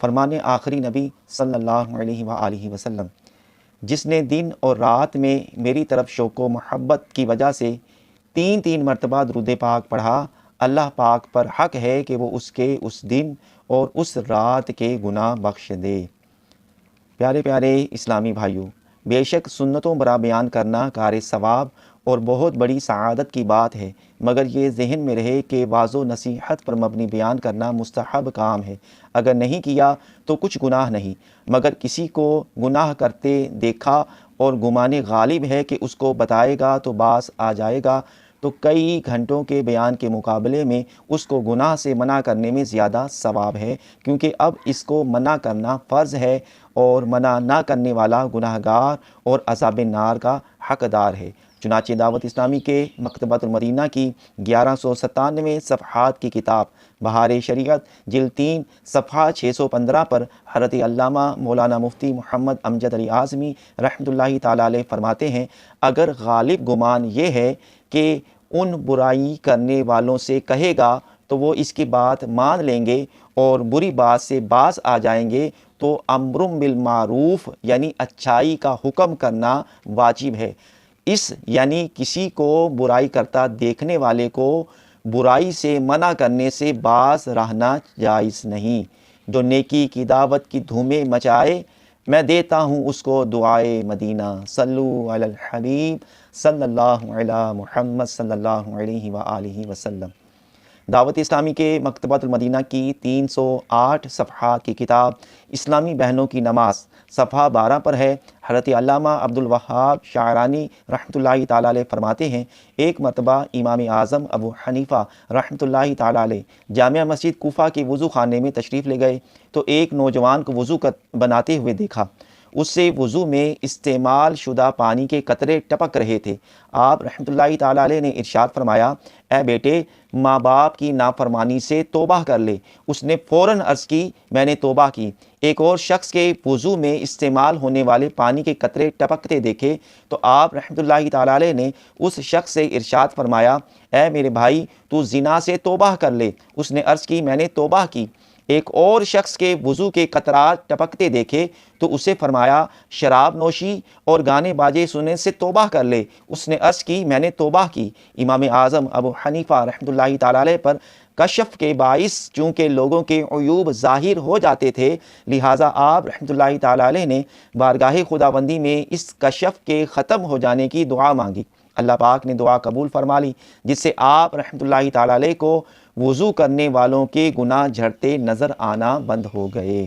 فرمان آخری نبی صلی اللہ علیہ وآلہ وسلم، جس نے دن اور رات میں میری طرف شوق و محبت کی وجہ سے تین تین مرتبہ درود پاک پڑھا، اللہ پاک پر حق ہے کہ وہ اس کے اس دن اور اس رات کے گناہ بخش دے۔ پیارے پیارے اسلامی بھائیوں، بے شک سنتوں برا بیان کرنا کار ثواب اور بہت بڑی سعادت کی بات ہے، مگر یہ ذہن میں رہے کہ واعظ و نصیحت پر مبنی بیان کرنا مستحب کام ہے۔ اگر نہیں کیا تو کچھ گناہ نہیں، مگر کسی کو گناہ کرتے دیکھا اور گمان غالب ہے کہ اس کو بتائے گا تو باس آ جائے گا، تو کئی گھنٹوں کے بیان کے مقابلے میں اس کو گناہ سے منع کرنے میں زیادہ ثواب ہے، کیونکہ اب اس کو منع کرنا فرض ہے اور منع نہ کرنے والا گناہ گار اور عذاب نار کا حقدار ہے۔ چنانچہ دعوت اسلامی کے مکتبۃ المدینہ کی 1197 صفحات کی کتاب بہار شریعت جلد 3 صفحہ 615 پر حضرت علامہ مولانا مفتی محمد امجد علی اعظمی رحمۃ اللہ تعالیٰ علیہ فرماتے ہیں، اگر غالب گمان یہ ہے کہ ان برائی کرنے والوں سے کہے گا تو وہ اس کی بات مان لیں گے اور بری بات سے باز آ جائیں گے، تو امر بالمعروف یعنی اچھائی کا حکم کرنا واجب ہے۔ اس یعنی کسی کو برائی کرتا دیکھنے والے کو برائی سے منع کرنے سے باز رہنا جائز نہیں۔ جو نیکی کی دعوت کی دھومیں مچائے، میں دیتا ہوں اس کو دعائے مدینہ۔ صلو علی الحبیب صلی اللہ علی محمد صلی اللہ علیہ وآلہ وسلم۔ دعوت اسلامی کے مکتبۃ المدینہ کی 308 صفحات کی کتاب اسلامی بہنوں کی نماز صفحہ 12 پر ہے، حضرت علامہ عبدالوہاب شعرانی رحمۃ اللہ تعالیٰ علیہ فرماتے ہیں، ایک مرتبہ امام اعظم ابو حنیفہ رحمۃ اللہ تعالیٰ علیہ جامع مسجد کوفہ کے وضو خانے میں تشریف لے گئے تو ایک نوجوان کو وضو بناتے ہوئے دیکھا۔ اس سے وضو میں استعمال شدہ پانی کے قطرے ٹپک رہے تھے۔ آپ رحمۃ اللہ تعالیٰ علیہ نے ارشاد فرمایا، اے بیٹے، ماں باپ کی نافرمانی سے توبہ کر لے۔ اس نے فوراً عرض کی، میں نے توبہ کی۔ ایک اور شخص کے وضو میں استعمال ہونے والے پانی کے قطرے ٹپکتے دیکھے تو آپ رحمۃ اللہ تعالیٰ علیہ نے اس شخص سے ارشاد فرمایا، اے میرے بھائی، تو زنا سے توبہ کر لے۔ اس نے عرض کی، میں نے توبہ کی۔ ایک اور شخص کے وضو کے قطرات ٹپکتے دیکھے تو اسے فرمایا، شراب نوشی اور گانے باجے سننے سے توبہ کر لے۔ اس نے عرض کی، میں نے توبہ کی۔ امام اعظم ابو حنیفہ رحمۃ اللہ تعالیٰ علیہ پر کشف کے باعث چونکہ لوگوں کے عیوب ظاہر ہو جاتے تھے، لہٰذا آپ رحمۃ اللہ تعالیٰ علیہ نے بارگاہ خداوندی میں اس کشف کے ختم ہو جانے کی دعا مانگی۔ اللہ پاک نے دعا قبول فرما لی، جس سے آپ رحمۃ اللہ تعالیٰ علیہ کو وضو کرنے والوں کے گناہ جھڑتے نظر آنا بند ہو گئے۔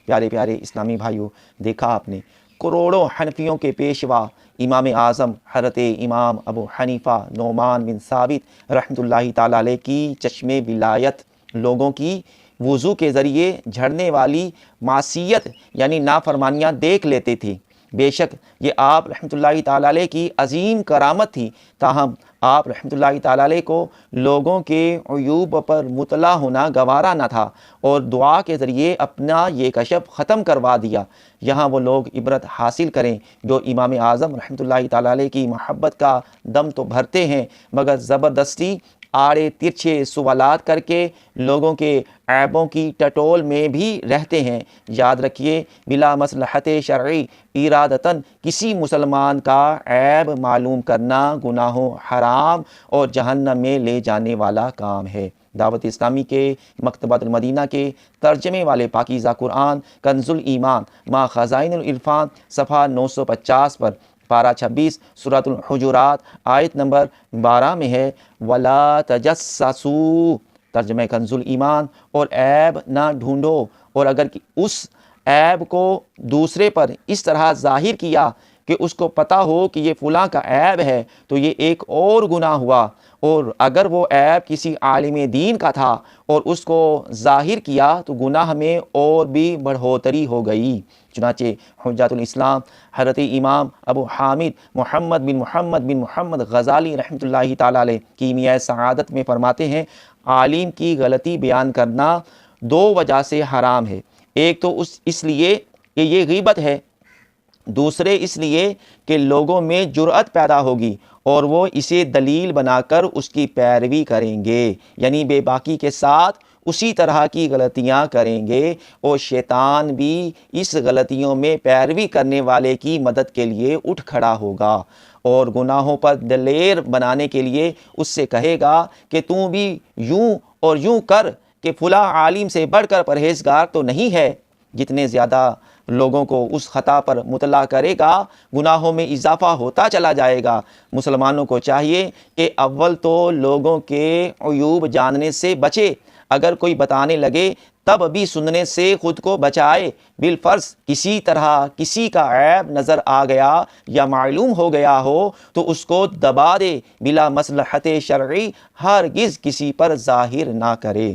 پیارے پیارے اسلامی بھائیوں، دیکھا آپ نے، کروڑوں حنفیوں کے پیشوا امام اعظم حضرت امام ابو حنیفہ نعمان بن ثابت رحمۃ اللہ تعالیٰ علیہ کی چشم ولایت لوگوں کی وضو کے ذریعے جھڑنے والی معصیت یعنی نافرمانیاں دیکھ لیتے تھے۔ بے شک یہ آپ رحمۃ اللہ تعالیٰ علیہ کی عظیم کرامت تھی، تاہم آپ رحمۃ اللہ تعالیٰ علیہ کو لوگوں کے عیوب پر مطلع ہونا گوارا نہ تھا اور دعا کے ذریعے اپنا یہ کشف ختم کروا دیا۔ یہاں وہ لوگ عبرت حاصل کریں جو امام اعظم رحمۃ اللہ تعالیٰ علیہ کی محبت کا دم تو بھرتے ہیں، مگر زبردستی آڑے ترچھے سوالات کر کے لوگوں کے عیبوں کی ٹٹول میں بھی رہتے ہیں۔ یاد رکھیے، بلا مصلحت شرعی ارادتاً کسی مسلمان کا عیب معلوم کرنا گناہوں حرام اور جہنم میں لے جانے والا کام ہے۔ دعوت اسلامی کے مکتبۃ المدینہ کے ترجمے والے پاکیزہ قرآن کنز الایمان ما خزائن العرفان صفحہ 950 پر پارہ 26 سورۃ الحجرات آیت نمبر 12 میں ہے، وَلَا تَجَسَّسُوا، ترجمہ کنز الایمان، اور عیب نہ ڈھونڈو، اور اگر اس عیب کو دوسرے پر اس طرح ظاہر کیا کہ اس کو پتہ ہو کہ یہ فلاں کا عیب ہے تو یہ ایک اور گناہ ہوا، اور اگر وہ عیب کسی عالم دین کا تھا اور اس کو ظاہر کیا تو گناہ میں اور بھی بڑھوتری ہو گئی۔ چنانچہ حجت الاسلام حضرت امام ابو حامد محمد بن محمد غزالی رحمۃ اللہ تعالیٰ علیہ کیمیائے سعادت میں فرماتے ہیں، عالم کی غلطی بیان کرنا دو وجہ سے حرام ہے۔ ایک تو اس لیے کہ یہ غیبت ہے، دوسرے اس لیے کہ لوگوں میں جرأت پیدا ہوگی اور وہ اسے دلیل بنا کر اس کی پیروی کریں گے، یعنی بے باکی کے ساتھ اسی طرح کی غلطیاں کریں گے، اور شیطان بھی اس غلطیوں میں پیروی کرنے والے کی مدد کے لیے اٹھ کھڑا ہوگا اور گناہوں پر دلیر بنانے کے لیے اس سے کہے گا کہ تو بھی یوں اور یوں کر، کہ فلاں عالم سے بڑھ کر پرہیزگار تو نہیں ہے۔ جتنے زیادہ لوگوں کو اس خطا پر مطلع کرے گا، گناہوں میں اضافہ ہوتا چلا جائے گا۔ مسلمانوں کو چاہیے کہ اول تو لوگوں کے عیوب جاننے سے بچے، اگر کوئی بتانے لگے تب بھی سننے سے خود کو بچائے۔ بالفرض کسی طرح کسی کا عیب نظر آ گیا یا معلوم ہو گیا ہو تو اس کو دبا دے، بلا مصلحت شرعی ہرگز کسی پر ظاہر نہ کرے۔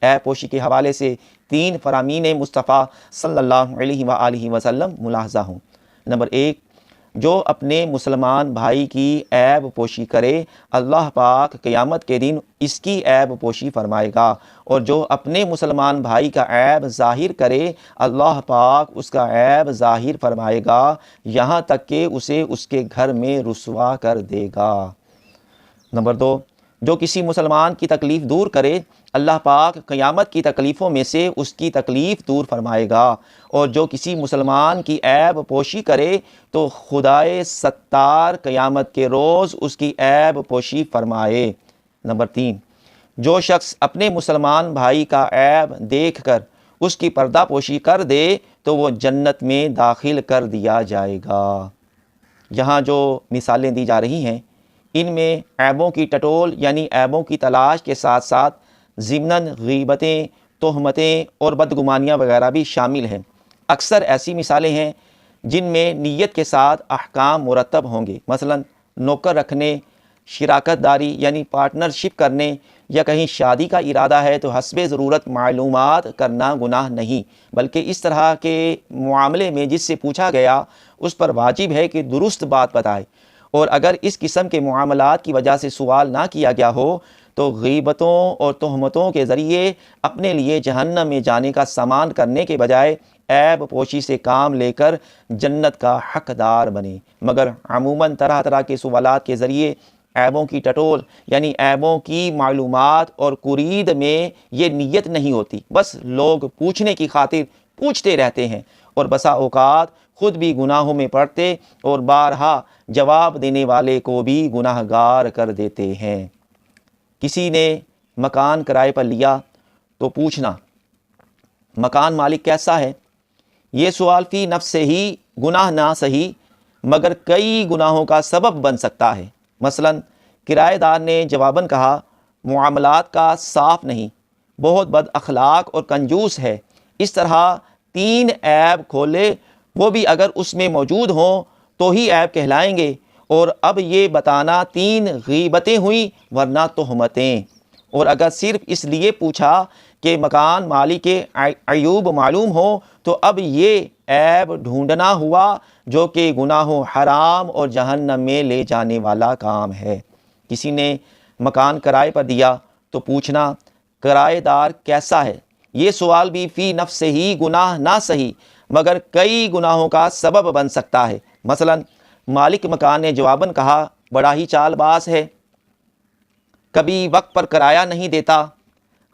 عیب پوشی کے حوالے سے 3 فرامین مصطفیٰ صلی اللہ علیہ وآلہ وسلم ملاحظہ ہوں۔ نمبر 1، جو اپنے مسلمان بھائی کی عیب پوشی کرے، اللہ پاک قیامت کے دن اس کی عیب پوشی فرمائے گا، اور جو اپنے مسلمان بھائی کا عیب ظاہر کرے، اللہ پاک اس کا عیب ظاہر فرمائے گا، یہاں تک کہ اسے اس کے گھر میں رسوا کر دے گا۔ نمبر 2، جو کسی مسلمان کی تکلیف دور کرے، اللہ پاک قیامت کی تکلیفوں میں سے اس کی تکلیف دور فرمائے گا، اور جو کسی مسلمان کی عیب پوشی کرے تو خدائے ستار قیامت کے روز اس کی عیب پوشی فرمائے۔ نمبر 3، جو شخص اپنے مسلمان بھائی کا عیب دیکھ کر اس کی پردہ پوشی کر دے تو وہ جنت میں داخل کر دیا جائے گا۔ یہاں جو مثالیں دی جا رہی ہیں، ان میں عیبوں کی ٹٹول یعنی عیبوں کی تلاش کے ساتھ ساتھ ضمناً غیبتیں، تہمتیں اور بدگمانیاں وغیرہ بھی شامل ہیں۔ اکثر ایسی مثالیں ہیں جن میں نیت کے ساتھ احکام مرتب ہوں گے، مثلا نوکر رکھنے، شراکت داری یعنی پارٹنرشپ کرنے، یا کہیں شادی کا ارادہ ہے تو حسب ضرورت معلومات کرنا گناہ نہیں، بلکہ اس طرح کے معاملے میں جس سے پوچھا گیا اس پر واجب ہے کہ درست بات بتائے، اور اگر اس قسم کے معاملات کی وجہ سے سوال نہ کیا گیا ہو تو غیبتوں اور تہمتوں کے ذریعے اپنے لیے جہنم میں جانے کا سامان کرنے کے بجائے عیب پوشی سے کام لے کر جنت کا حقدار بنے۔ مگر عموماً طرح طرح کے سوالات کے ذریعے عیبوں کی ٹٹول یعنی عیبوں کی معلومات اور کورید میں یہ نیت نہیں ہوتی، بس لوگ پوچھنے کی خاطر پوچھتے رہتے ہیں، اور بسا اوقات خود بھی گناہوں میں پڑتے اور بارہا جواب دینے والے کو بھی گناہ گار کر دیتے ہیں۔ کسی نے مکان کرائے پر لیا تو پوچھنا مکان مالک کیسا ہے؟ یہ سوال فی نفس سے ہی گناہ نہ صحیح مگر کئی گناہوں کا سبب بن سکتا ہے۔ مثلا کرایہ دار نے جواباً کہا معاملات کا صاف نہیں، بہت بد اخلاق اور کنجوس ہے۔ اس طرح 3 عیب کھولے، وہ بھی اگر اس میں موجود ہوں تو ہی عیب کہلائیں گے، اور اب یہ بتانا 3 غیبتیں ہوئیں ورنہ تہمتیں۔ اور اگر صرف اس لیے پوچھا کہ مکان مالک کے عیوب معلوم ہو تو اب یہ عیب ڈھونڈنا ہوا جو کہ گناہوں حرام اور جہنم میں لے جانے والا کام ہے۔ کسی نے مکان کرائے پر دیا تو پوچھنا کرایہ دار کیسا ہے؟ یہ سوال بھی فی نفس سے ہی گناہ نہ صحیح مگر کئی گناہوں کا سبب بن سکتا ہے۔ مثلا مالک مکان نے جواباً کہا بڑا ہی چال باز ہے، کبھی وقت پر کرایہ نہیں دیتا،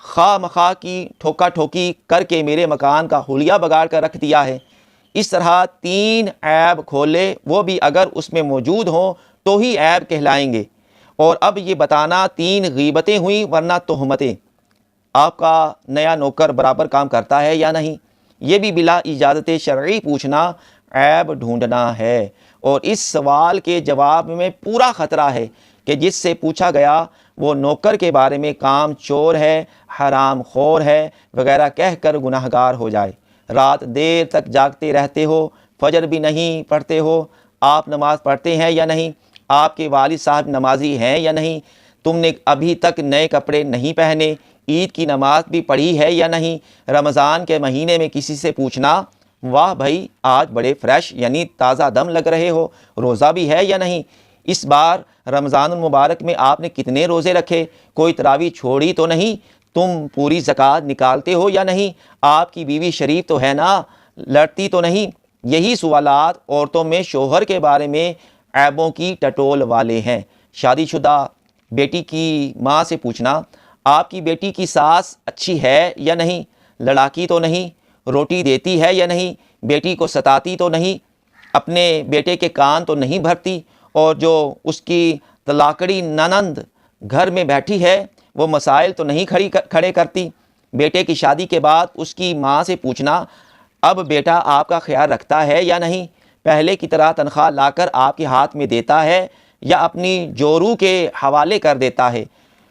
خواہ مخواہ کی ٹھوکا ٹھوکی کر کے میرے مکان کا حلیہ بگاڑ کر رکھ دیا ہے۔ اس طرح 3 عیب کھولے، وہ بھی اگر اس میں موجود ہوں تو ہی عیب کہلائیں گے، اور اب یہ بتانا 3 غیبتیں ہوئیں ورنہ تہمتیں۔ آپ کا نیا نوکر برابر کام کرتا ہے یا نہیں؟ یہ بھی بلا اجازت شرعی پوچھنا عیب ڈھونڈنا ہے، اور اس سوال کے جواب میں پورا خطرہ ہے کہ جس سے پوچھا گیا وہ نوکر کے بارے میں کام چور ہے، حرام خور ہے وغیرہ کہہ کر گناہ گار ہو جائے۔ رات دیر تک جاگتے رہتے ہو، فجر بھی نہیں پڑھتے ہو، آپ نماز پڑھتے ہیں یا نہیں؟ آپ کے والد صاحب نمازی ہیں یا نہیں؟ تم نے ابھی تک نئے کپڑے نہیں پہنے، عید کی نماز بھی پڑھی ہے یا نہیں؟ رمضان کے مہینے میں کسی سے پوچھنا واہ بھائی آج بڑے فریش یعنی تازہ دم لگ رہے ہو، روزہ بھی ہے یا نہیں؟ اس بار رمضان المبارک میں آپ نے کتنے روزے رکھے؟ کوئی تراویح چھوڑی تو نہیں؟ تم پوری زکوٰۃ نکالتے ہو یا نہیں؟ آپ کی بیوی شریف تو ہے نا، لڑتی تو نہیں؟ یہی سوالات عورتوں میں شوہر کے بارے میں عیبوں کی ٹٹول والے ہیں۔ شادی شدہ بیٹی کی ماں سے پوچھنا آپ کی بیٹی کی ساس اچھی ہے یا نہیں، لڑاکی تو نہیں، روٹی دیتی ہے یا نہیں، بیٹی کو ستاتی تو نہیں، اپنے بیٹے کے کان تو نہیں بھرتی، اور جو اس کی طلاقڑی ننند گھر میں بیٹھی ہے وہ مسائل تو نہیں کھڑے کرتی۔ بیٹے کی شادی کے بعد اس کی ماں سے پوچھنا اب بیٹا آپ کا خیال رکھتا ہے یا نہیں، پہلے کی طرح تنخواہ لا کر آپ کے ہاتھ میں دیتا ہے یا اپنی جورو کے حوالے کر دیتا ہے،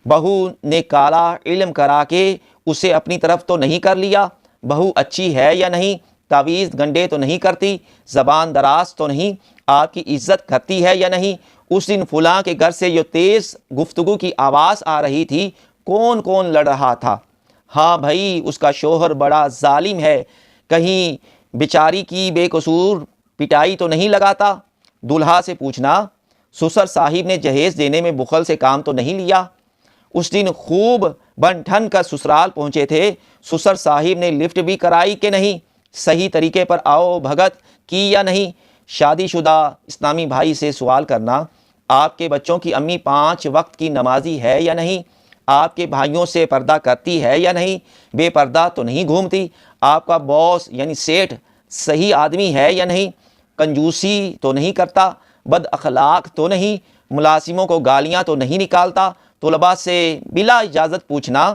بہو نے کالا علم کرا کے اسے اپنی طرف تو نہیں کر لیا، بہو اچھی ہے یا نہیں، تعویذ گنڈے تو نہیں کرتی، زبان دراز تو نہیں، آپ کی عزت کرتی ہے یا نہیں، اس دن فلاں کے گھر سے جو تیز گفتگو کی آواز آ رہی تھی کون کون لڑ رہا تھا؟ ہاں بھائی اس کا شوہر بڑا ظالم ہے، کہیں بیچاری کی بے قصور پٹائی تو نہیں لگاتا۔ دولہا سے پوچھنا سسر صاحب نے جہیز دینے میں بخل سے کام تو نہیں لیا؟ اس دن خوب بن ٹھن کر سسرال پہنچے تھے، سسر صاحب نے لفٹ بھی کرائی کہ نہیں، صحیح طریقے پر آؤ بھگت کی یا نہیں؟ شادی شدہ اسلامی بھائی سے سوال کرنا آپ کے بچوں کی امی 5 وقت کی نمازی ہے یا نہیں، آپ کے بھائیوں سے پردہ کرتی ہے یا نہیں، بے پردہ تو نہیں گھومتی، آپ کا باس یعنی سیٹھ صحیح آدمی ہے یا نہیں، کنجوسی تو نہیں کرتا، بد اخلاق تو نہیں، ملازموں کو گالیاں تو نہیں نکالتا۔ طلباء سے بلا اجازت پوچھنا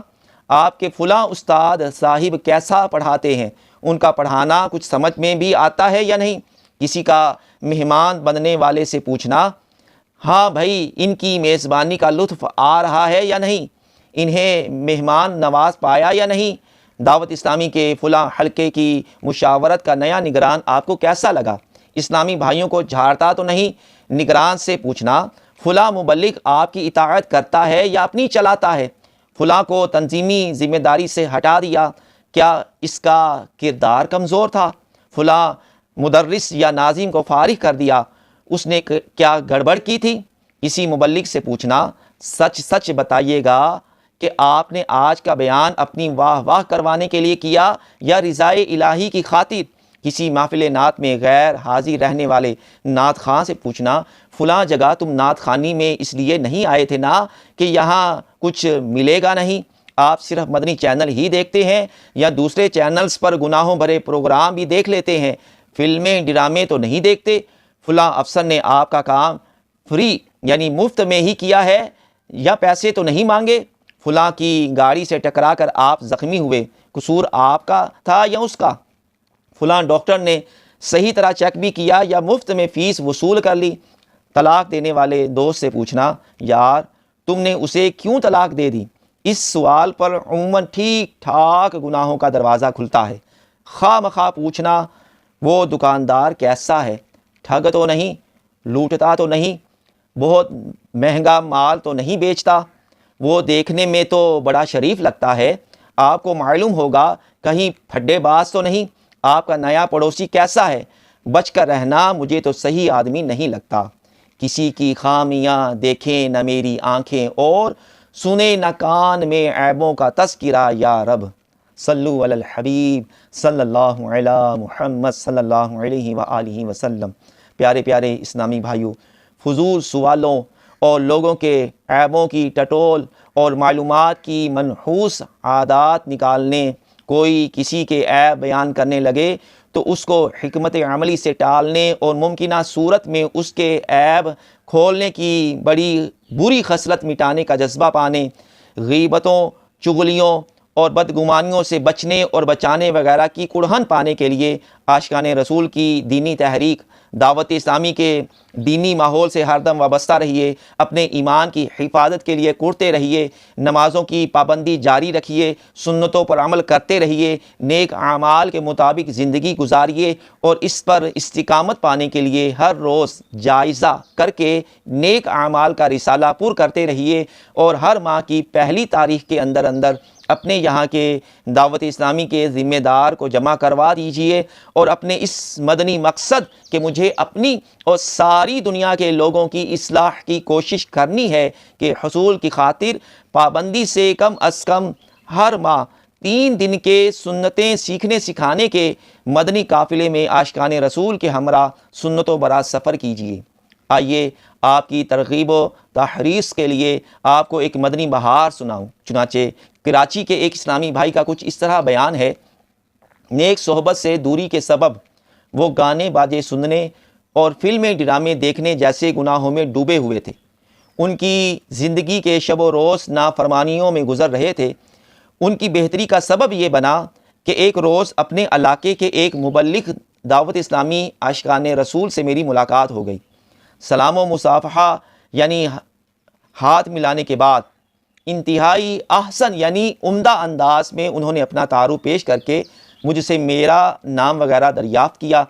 آپ کے فلاں استاد صاحب کیسا پڑھاتے ہیں، ان کا پڑھانا کچھ سمجھ میں بھی آتا ہے یا نہیں۔ کسی کا مہمان بننے والے سے پوچھنا ہاں بھائی ان کی میزبانی کا لطف آ رہا ہے یا نہیں، انہیں مہمان نواز پایا یا نہیں، دعوت اسلامی کے فلاں حلقے کی مشاورت کا نیا نگران آپ کو کیسا لگا، اسلامی بھائیوں کو جھاڑتا تو نہیں۔ نگران سے پوچھنا فلاں مبلغ آپ کی اطاعت کرتا ہے یا اپنی چلاتا ہے، فلاں کو تنظیمی ذمہ داری سے ہٹا دیا، کیا اس کا کردار کمزور تھا، فلاں مدرس یا ناظم کو فارغ کر دیا، اس نے کیا گڑبڑ کی تھی۔ کسی مبلغ سے پوچھنا سچ سچ بتائیے گا کہ آپ نے آج کا بیان اپنی واہ واہ کروانے کے لیے کیا یا رضائے الہی کی خاطر۔ کسی محفل نعت میں غیر حاضر رہنے والے نعت خواں سے پوچھنا فلاں جگہ تم نعت خوانی میں اس لیے نہیں آئے تھے نا کہ یہاں کچھ ملے گا نہیں، آپ صرف مدنی چینل ہی دیکھتے ہیں یا دوسرے چینلز پر گناہوں بھرے پروگرام بھی دیکھ لیتے ہیں، فلمیں ڈرامے تو نہیں دیکھتے، فلاں افسر نے آپ کا کام فری یعنی مفت میں ہی کیا ہے یا پیسے تو نہیں مانگے، فلاں کی گاڑی سے ٹکرا کر آپ زخمی ہوئے، قصور آپ کا تھا یا اس کا، فلاں ڈاکٹر نے صحیح طرح چیک بھی کیا یا مفت میں فیس وصول کر لی۔ طلاق دینے والے دوست سے پوچھنا یار تم نے اسے کیوں طلاق دے دی، اس سوال پر عموماً ٹھیک ٹھاک گناہوں کا دروازہ کھلتا ہے۔ خواہ مخواہ پوچھنا وہ دکاندار کیسا ہے، ٹھگ تو نہیں، لوٹتا تو نہیں، بہت مہنگا مال تو نہیں بیچتا، وہ دیکھنے میں تو بڑا شریف لگتا ہے، آپ کو معلوم ہوگا کہیں پھڈے باز تو نہیں، آپ کا نیا پڑوسی کیسا ہے، بچ کر رہنا مجھے تو صحیح آدمی نہیں لگتا، کسی کی خامیاں دیکھیں نہ میری آنکھیں اور سنے نہ کان میں عیبوں کا تذکرہ یا رب، صلو علی الحبیب صلی اللہ علی محمد صلی اللہ علیہ وآلہ وسلم۔ پیارے پیارے اسلامی بھائیوں، فضول سوالوں اور لوگوں کے عیبوں کی ٹٹول اور معلومات کی منحوس عادات نکالنے، کوئی کسی کے عیب بیان کرنے لگے تو اس کو حکمت عملی سے ٹالنے اور ممکنہ صورت میں اس کے عیب کھولنے کی بڑی بری خصلت مٹانے کا جذبہ پانے، غیبتوں، چغلیوں اور بدگمانیوں سے بچنے اور بچانے وغیرہ کی کڑہن پانے کے لیے عاشقان رسول کی دینی تحریک دعوت اسلامی کے دینی ماحول سے ہر دم وابستہ رہیے، اپنے ایمان کی حفاظت کے لیے کرتے رہیے، نمازوں کی پابندی جاری رکھیے، سنتوں پر عمل کرتے رہیے، نیک اعمال کے مطابق زندگی گزاریے اور اس پر استقامت پانے کے لیے ہر روز جائزہ کر کے نیک اعمال کا رسالہ پر کرتے رہیے، اور ہر ماہ کی پہلی تاریخ کے اندر اپنے یہاں کے دعوت اسلامی کے ذمہ دار کو جمع کروا دیجئے اور اپنے اس مدنی مقصد کہ مجھے اپنی اور ساری دنیا کے لوگوں کی اصلاح کی کوشش کرنی ہے کہ حصول کی خاطر پابندی سے کم از کم ہر ماہ 3 دن کے سنتیں سیکھنے سکھانے کے مدنی قافلے میں عاشقان رسول کے ہمراہ سنتوں برا سفر کیجیے۔ آئیے آپ کی ترغیب و تحریص کے لیے آپ کو ایک مدنی بہار سناؤں۔ چنانچہ کراچی کے ایک اسلامی بھائی کا کچھ اس طرح بیان ہے، نیک صحبت سے دوری کے سبب وہ گانے باجے سننے اور فلمیں ڈرامے دیکھنے جیسے گناہوں میں ڈوبے ہوئے تھے۔ ان کی زندگی کے شب و روز نافرمانیوں میں گزر رہے تھے۔ ان کی بہتری کا سبب یہ بنا کہ ایک روز اپنے علاقے کے ایک مبلغ دعوت اسلامی عاشقان رسول سے میری ملاقات ہو گئی۔ سلام و مصافحہ یعنی ہاتھ ملانے کے بعد انتہائی احسن یعنی عمدہ انداز میں انہوں نے اپنا تعارف پیش کر کے مجھ سے میرا نام وغیرہ دریافت کیا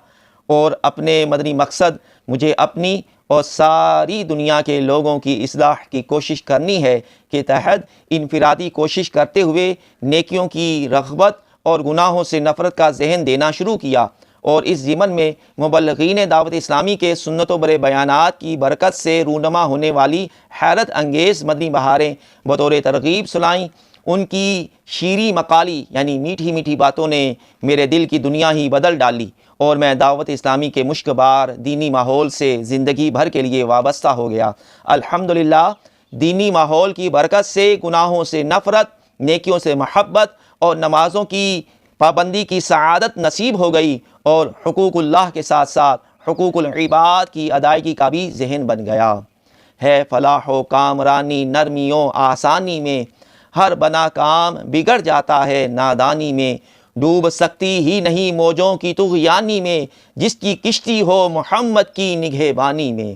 اور اپنے مدنی مقصد مجھے اپنی اور ساری دنیا کے لوگوں کی اصلاح کی کوشش کرنی ہے کے تحت انفرادی کوشش کرتے ہوئے نیکیوں کی رغبت اور گناہوں سے نفرت کا ذہن دینا شروع کیا، اور اس ضمن میں مبلغین دعوت اسلامی کے سنت و برے بیانات کی برکت سے رونما ہونے والی حیرت انگیز مدنی بہاریں بطور ترغیب سنائیں۔ ان کی شیریں مقالی یعنی میٹھی میٹھی باتوں نے میرے دل کی دنیا ہی بدل ڈالی، اور میں دعوت اسلامی کے مشکبار دینی ماحول سے زندگی بھر کے لیے وابستہ ہو گیا۔ الحمدللہ دینی ماحول کی برکت سے گناہوں سے نفرت، نیکیوں سے محبت اور نمازوں کی پابندی کی سعادت نصیب ہو گئی، اور حقوق اللہ کے ساتھ ساتھ حقوق العباد کی ادائیگی کا بھی ذہن بن گیا۔ ہے فلاح و کامرانی نرمیوں آسانی میں، ہر بنا کام بگڑ جاتا ہے نادانی میں، ڈوب سکتی ہی نہیں موجوں کی طغیانی میں، جس کی کشتی ہو محمد کی نگہبانی میں۔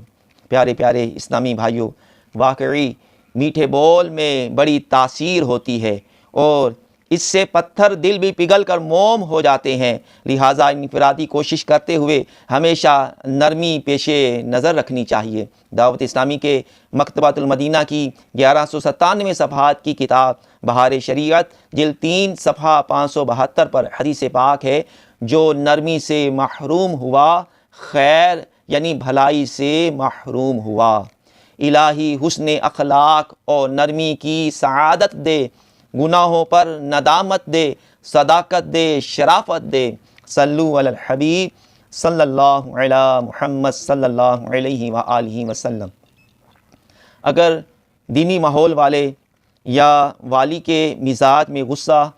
پیارے پیارے اسلامی بھائیوں، واقعی میٹھے بول میں بڑی تاثیر ہوتی ہے، اور اس سے پتھر دل بھی پگھل کر موم ہو جاتے ہیں، لہٰذا انفرادی کوشش کرتے ہوئے ہمیشہ نرمی پیش نظر رکھنی چاہیے۔ دعوت اسلامی کے مکتبۃ المدینہ کی 1197 صفحات کی کتاب بہار شریعت جلد 3 صفحہ 572 پر حدیث پاک ہے، جو نرمی سے محروم ہوا خیر یعنی بھلائی سے محروم ہوا۔ الہی حسن اخلاق اور نرمی کی سعادت دے، گناہوں پر ندامت دے، صداقت دے، شرافت دے۔ صلو علی الحبیب صلی اللہ علی محمد صلی اللہ علیہ وآلہ وسلم۔ اگر دینی ماحول والے یا والی کے مزاج میں غصہ،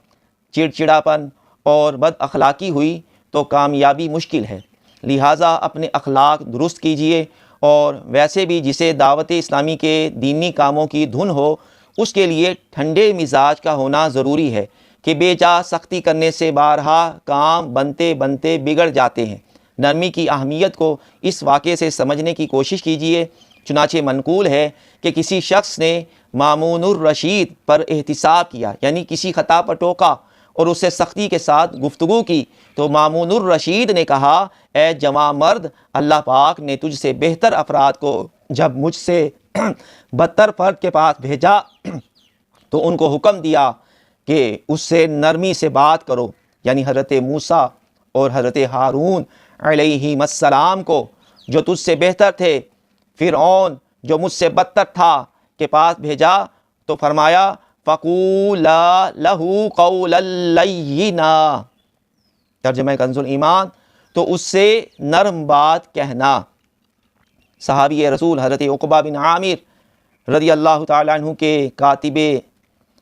چڑچڑاپن اور بد اخلاقی ہوئی تو کامیابی مشکل ہے، لہٰذا اپنے اخلاق درست کیجیے، اور ویسے بھی جسے دعوت اسلامی کے دینی کاموں کی دھن ہو اس کے لیے ٹھنڈے مزاج کا ہونا ضروری ہے، کہ بے جا سختی کرنے سے بارہا کام بنتے بنتے بگڑ جاتے ہیں۔ نرمی کی اہمیت کو اس واقعے سے سمجھنے کی کوشش کیجیے۔ چنانچہ منقول ہے کہ کسی شخص نے مامون الرشید پر احتساب کیا، یعنی کسی خطا پر ٹوکا اور اس سے سختی کے ساتھ گفتگو کی، تو مامون الرشید نے کہا، اے جواں مرد، اللہ پاک نے تجھ سے بہتر افراد کو جب مجھ سے بدتر فرد کے پاس بھیجا تو ان کو حکم دیا کہ اس سے نرمی سے بات کرو، یعنی حضرت موسیٰ اور حضرت ہارون علیہم السلام کو جو تجھ سے بہتر تھے، فرعون جو مجھ سے بدتر تھا کے پاس بھیجا، تو فرمایا فَقُولَا لَهُ قَوْلًا لَيِّنًا، ترجمہ کنز ایمان، تو اس سے نرم بات کہنا۔ صحابی رسول حضرت عقبہ بن عامر رضی اللہ تعالیٰ عنہ کے کاتب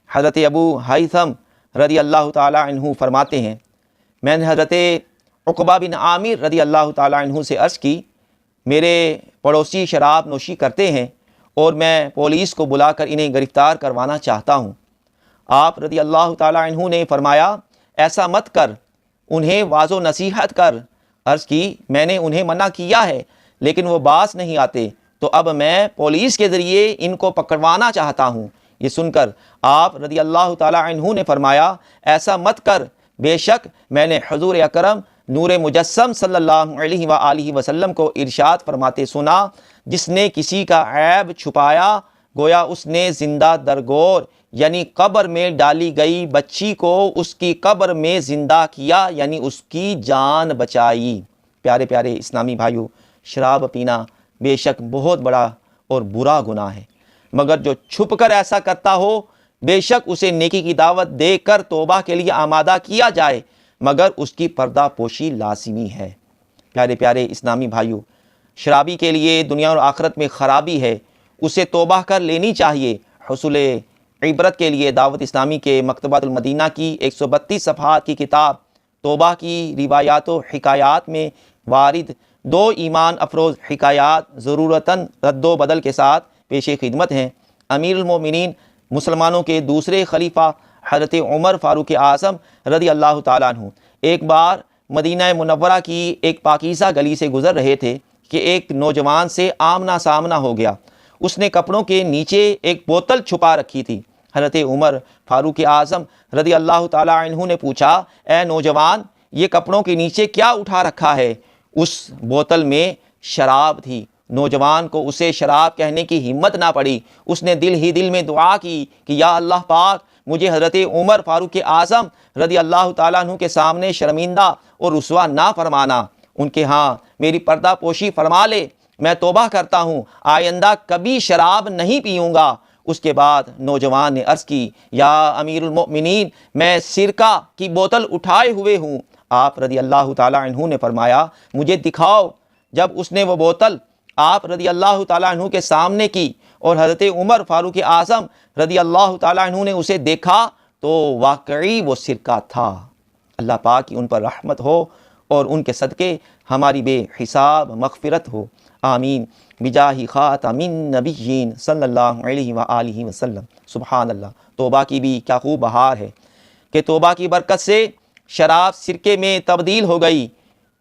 حضرت ابو ہیثم رضی اللہ تعالیٰ عنہ فرماتے ہیں، میں نے حضرت عقبہ بن عامر رضی اللہ تعالیٰ عنہ سے عرض کی، میرے پڑوسی شراب نوشی کرتے ہیں اور میں پولیس کو بلا کر انہیں گرفتار کروانا چاہتا ہوں۔ آپ رضی اللہ تعالیٰ عنہ نے فرمایا، ایسا مت کر، انہیں واعظ و نصیحت کر۔ عرض کی، میں نے انہیں منع کیا ہے لیکن وہ باز نہیں آتے، تو اب میں پولیس کے ذریعے ان کو پکڑوانا چاہتا ہوں۔ یہ سن کر آپ رضی اللہ تعالیٰ عنہ نے فرمایا، ایسا مت کر، بے شک میں نے حضور اکرم نور مجسم صلی اللہ علیہ وآلہ وسلم کو ارشاد فرماتے سنا، جس نے کسی کا عیب چھپایا گویا اس نے زندہ درگور یعنی قبر میں ڈالی گئی بچی کو اس کی قبر میں زندہ کیا، یعنی اس کی جان بچائی۔ پیارے پیارے اسلامی بھائیوں، شراب پینا بے شک بہت بڑا اور برا گناہ ہے، مگر جو چھپ کر ایسا کرتا ہو بے شک اسے نیکی کی دعوت دے کر توبہ کے لیے آمادہ کیا جائے، مگر اس کی پردہ پوشی لازمی ہے۔ پیارے پیارے اسلامی بھائیوں، شرابی کے لیے دنیا اور آخرت میں خرابی ہے، اسے توبہ کر لینی چاہیے۔ حصول عبرت کے لیے دعوت اسلامی کے مکتبۃ المدینہ کی 132 صفحات کی کتاب توبہ کی روایات و حکایات میں وارد 2 ایمان افروز حکایات ضرورتاً رد و بدل کے ساتھ پیش خدمت ہیں۔ امیر المومنین مسلمانوں کے دوسرے خلیفہ حضرت عمر فاروق اعظم رضی اللہ تعالیٰ عنہ ایک بار مدینہ منورہ کی ایک پاکیزہ گلی سے گزر رہے تھے کہ ایک نوجوان سے آمنا سامنا ہو گیا۔ اس نے کپڑوں کے نیچے ایک بوتل چھپا رکھی تھی۔ حضرت عمر فاروق اعظم رضی اللہ تعالیٰ عنہ نے پوچھا، اے نوجوان، یہ کپڑوں کے نیچے کیا اٹھا رکھا ہے؟ اس بوتل میں شراب تھی۔ نوجوان کو اسے شراب کہنے کی ہمت نہ پڑی۔ اس نے دل ہی دل میں دعا کی کہ یا اللہ پاک، مجھے حضرت عمر فاروق اعظم رضی اللہ تعالیٰ عنہ کے سامنے شرمندہ اور رسوا نہ فرمانا، ان کے ہاں میری پردہ پوشی فرما لے، میں توبہ کرتا ہوں، آئندہ کبھی شراب نہیں پیوں گا۔ اس کے بعد نوجوان نے عرض کی، یا امیر المؤمنین، میں سرکہ کی بوتل اٹھائے ہوئے ہوں۔ آپ رضی اللہ تعالیٰ عنہ نے فرمایا، مجھے دکھاؤ۔ جب اس نے وہ بوتل آپ رضی اللہ تعالیٰ عنہ کے سامنے کی اور حضرت عمر فاروق اعظم رضی اللہ تعالیٰ عنہ نے اسے دیکھا تو واقعی وہ سرکہ تھا۔ اللہ پاک کی ان پر رحمت ہو اور ان کے صدقے ہماری بے حساب مغفرت ہو، آمین بجاہ خاتم النبیین صلی اللہ علیہ وآلہ وسلم۔ سبحان اللہ، توبہ کی بھی کیا خوب بہار ہے کہ توبہ کی برکت سے شراب سرکے میں تبدیل ہو گئی۔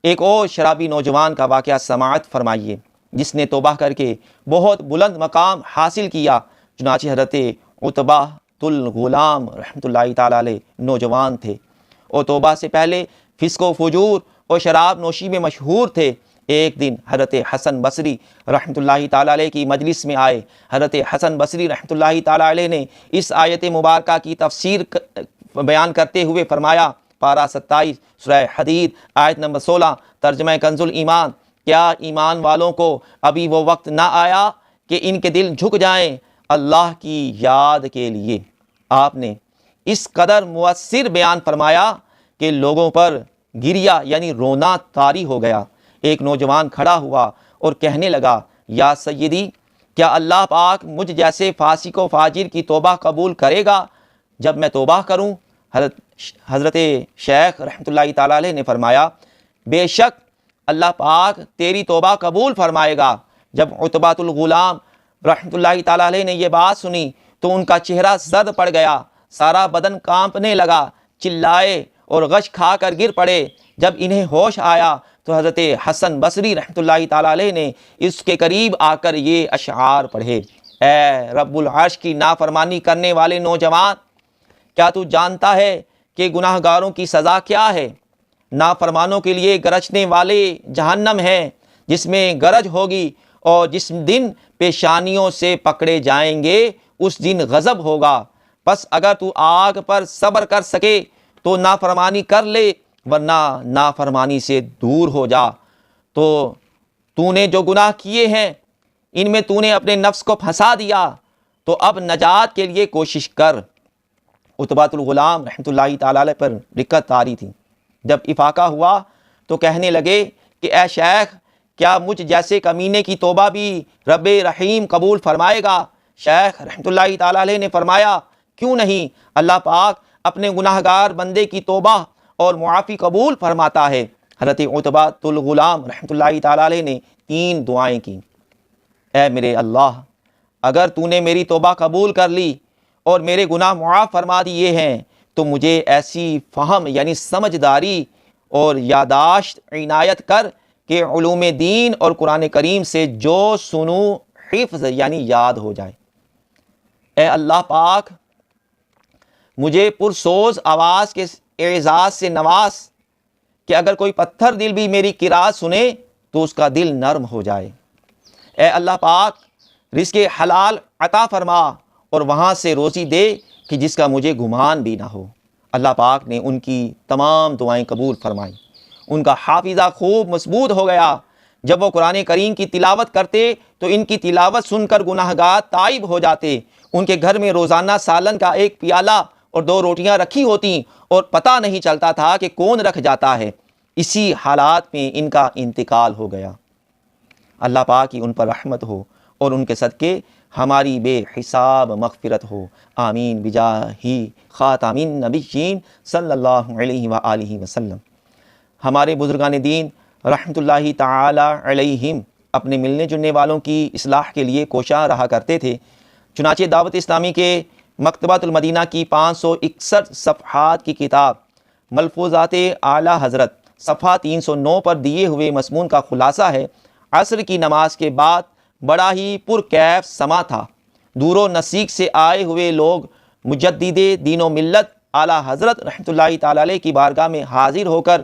ایک اور شرابی نوجوان کا واقعہ سماعت فرمائیے جس نے توبہ کر کے بہت بلند مقام حاصل کیا۔ چنانچہ حضرت عتبہ الغلام رحمۃ اللہ تعالیٰ علیہ نوجوان تھے اور توبہ سے پہلے فسق و فجور اور شراب نوشی میں مشہور تھے۔ ایک دن حضرت حسن بصری رحمۃ اللہ تعالیٰ علیہ کی مجلس میں آئے۔ حضرت حسن بصری رحمۃ اللہ تعالیٰ علیہ نے اس آیت مبارکہ کی تفسیر بیان کرتے ہوئے فرمایا، پارہ 27 سورہ حدید آیت نمبر 16، ترجمہ کنز الایمان، کیا ایمان والوں کو ابھی وہ وقت نہ آیا کہ ان کے دل جھک جائیں اللہ کی یاد کے لیے؟ آپ نے اس قدر مؤثر بیان فرمایا کہ لوگوں پر گریہ یعنی رونا طاری ہو گیا۔ ایک نوجوان کھڑا ہوا اور کہنے لگا، یا سیدی، کیا اللہ پاک مجھ جیسے فاسق و فاجر کی توبہ قبول کرے گا جب میں توبہ کروں؟ حضرت شیخ رحمۃ اللہ تعالیٰ علیہ نے فرمایا، بے شک اللہ پاک تیری توبہ قبول فرمائے گا۔ جب عتبہ الغلام رحمۃ اللہ تعالیٰ علیہ نے یہ بات سنی تو ان کا چہرہ زرد پڑ گیا، سارا بدن کانپنے لگا، چلائے اور غش کھا کر گر پڑے۔ جب انہیں ہوش آیا تو حضرت حسن بصری رحمۃ اللہ تعالیٰ علیہ نے اس کے قریب آ کر یہ اشعار پڑھے، اے رب العرش کی نافرمانی کرنے والے نوجوان، کیا تو جانتا ہے کہ گناہ گاروں کی سزا کیا ہے؟ نافرمانوں کے لیے گرجنے والے جہنم ہے جس میں گرج ہوگی، اور جس دن پیشانیوں سے پکڑے جائیں گے اس دن غضب ہوگا۔ پس اگر تو آگ پر صبر کر سکے تو نافرمانی کر لے، ورنہ نافرمانی سے دور ہو جا۔ تو نے جو گناہ کیے ہیں ان میں تو نے اپنے نفس کو پھنسا دیا، تو اب نجات کے لیے کوشش کر۔ عتبہ الغلام رحمۃ اللہ تعالیٰ علیہ پر رکت طاری تھی۔ جب افاقہ ہوا تو کہنے لگے کہ اے شیخ، کیا مجھ جیسے کمینے کی توبہ بھی رب رحیم قبول فرمائے گا؟ شیخ رحمۃ اللہ تعالیٰ علیہ نے فرمایا، کیوں نہیں، اللہ پاک اپنے گناہ گار بندے کی توبہ اور معافی قبول فرماتا ہے۔ حضرت عتبہ الغلام رحمۃ اللہ تعالیٰ علیہ نے 3 دعائیں کی، اے میرے اللہ، اگر تو نے میری توبہ قبول کر لی اور میرے گناہ معاف فرما دیے ہیں تو مجھے ایسی فہم یعنی سمجھداری اور یاداشت عنایت کر کہ علوم دین اور قرآن کریم سے جو سنوں حفظ یعنی یاد ہو جائے۔ اے اللہ پاک، مجھے پرسوز آواز کے اعزاز سے نواز کہ اگر کوئی پتھر دل بھی میری قرات سنے تو اس کا دل نرم ہو جائے۔ اے اللہ پاک، رزق حلال عطا فرما اور وہاں سے روزی دے کہ جس کا مجھے گمان بھی نہ ہو۔ اللہ پاک نے ان کی تمام دعائیں قبول فرمائیں۔ ان کا حافظہ خوب مضبوط ہو گیا۔ جب وہ قرآن کریم کی تلاوت کرتے تو ان کی تلاوت سن کر گناہ گار تائب ہو جاتے۔ ان کے گھر میں روزانہ سالن کا 1 پیالہ اور 2 روٹیاں رکھی ہوتیں اور پتہ نہیں چلتا تھا کہ کون رکھ جاتا ہے۔ اسی حالات میں ان کا انتقال ہو گیا۔ اللہ پاک کی ان پر رحمت ہو اور ان کے صدقے ہماری بے حساب مغفرت ہو، آمین بجاہ خاتم النبیین صلی اللہ علیہ وآلہ وسلم۔ ہمارے بزرگان دین رحمۃ اللہ تعالی علیہم اپنے ملنے جلنے والوں کی اصلاح کے لیے کوشاں رہا کرتے تھے، چنانچہ دعوت اسلامی کے مکتبۃ المدینہ کی 561 صفحات کی کتاب ملفوظات اعلیٰ حضرت صفحہ 309 پر دیے ہوئے مضمون کا خلاصہ ہے، عصر کی نماز کے بعد بڑا ہی پرکیف سما تھا، دور و نزدیک سے آئے ہوئے لوگ مجدد دین و ملت اعلیٰ حضرت رحمۃ اللہ تعالی علیہ کی بارگاہ میں حاضر ہو کر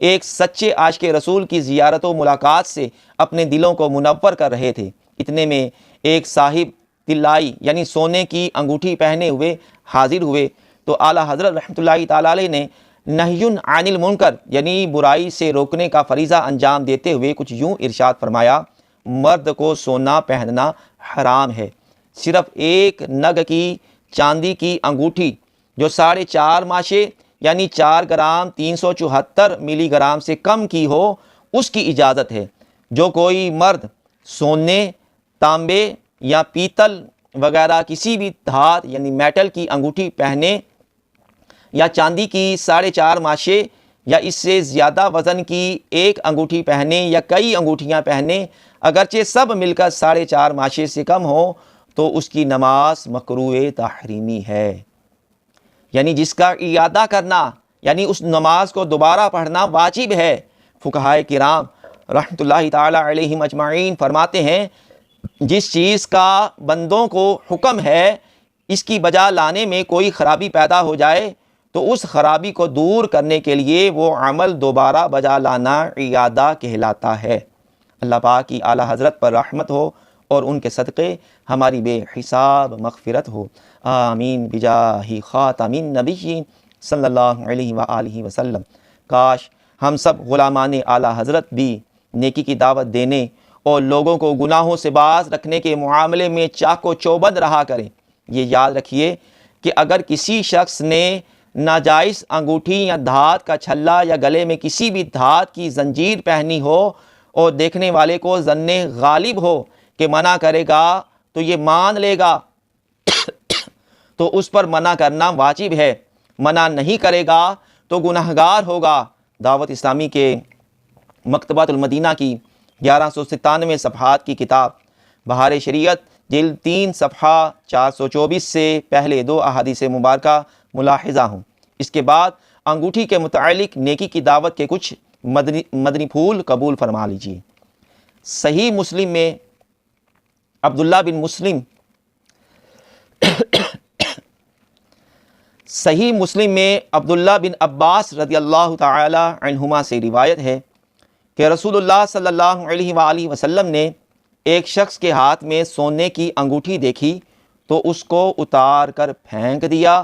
ایک سچے عاشق رسول کی زیارت و ملاقات سے اپنے دلوں کو منور کر رہے تھے۔ اتنے میں ایک صاحب طلائی یعنی سونے کی انگوٹھی پہنے ہوئے حاضر ہوئے تو اعلیٰ حضرت رحمۃ اللہ تعالی علیہ نے نہی عن المنکر یعنی برائی سے روکنے کا فریضہ انجام دیتے ہوئے کچھ یوں ارشاد فرمایا، مرد کو سونا پہننا حرام ہے، صرف ایک نگ کی چاندی کی انگوٹھی جو 4.5 ماشے یعنی 4 گرام 374 ملی گرام سے کم کی ہو اس کی اجازت ہے۔ جو کوئی مرد سونے، تانبے یا پیتل وغیرہ کسی بھی دھات یعنی میٹل کی انگوٹھی پہنے یا چاندی کی 4.5 ماشے یا اس سے زیادہ وزن کی ایک انگوٹھی پہنے یا کئی انگوٹھیاں پہنے، اگرچہ سب مل کر 4.5 ماشے سے کم ہو تو اس کی نماز مکروہ تحریمی ہے، یعنی جس کا اعادہ کرنا یعنی اس نماز کو دوبارہ پڑھنا واجب ہے۔ فقہائے کرام رحمۃ اللہ تعالی علیہم اجمعین فرماتے ہیں، جس چیز کا بندوں کو حکم ہے اس کی بجا لانے میں کوئی خرابی پیدا ہو جائے تو اس خرابی کو دور کرنے کے لیے وہ عمل دوبارہ بجا لانا اعادہ کہلاتا ہے۔ اللہ پاک کی اعلیٰ حضرت پر رحمت ہو اور ان کے صدقے ہماری بے حساب مغفرت ہو، آمین بجاہ خاتم النبیین صلی اللہ علیہ وآلہ وسلم۔ کاش ہم سب غلامان اعلیٰ حضرت بھی نیکی کی دعوت دینے اور لوگوں کو گناہوں سے باز رکھنے کے معاملے میں چاق و چوبند رہا کریں۔ یہ یاد رکھیے کہ اگر کسی شخص نے ناجائز انگوٹھی یا دھات کا چھلا یا گلے میں کسی بھی دھات کی زنجیر پہنی ہو اور دیکھنے والے کو ظن غالب ہو کہ منع کرے گا تو یہ مان لے گا تو اس پر منع کرنا واجب ہے، منع نہیں کرے گا تو گناہگار ہوگا۔ دعوت اسلامی کے مکتبۃ المدینہ کی 1197 صفحات کی کتاب بہار شریعت جلد 3 صفحہ 424 سے پہلے 2 احادیث مبارکہ ملاحظہ ہوں۔ اس کے بعد انگوٹھی کے متعلق نیکی کی دعوت کے کچھ مدنی پھول قبول فرما لیجیے۔ صحیح مسلم میں عبداللہ بن مسلم صحیح مسلم میں عبداللہ بن عباس رضی اللہ تعالی عنہما سے روایت ہے کہ رسول اللہ صلی اللہ علیہ وآلہ وسلم نے ایک شخص کے ہاتھ میں سونے کی انگوٹھی دیکھی تو اس کو اتار کر پھینک دیا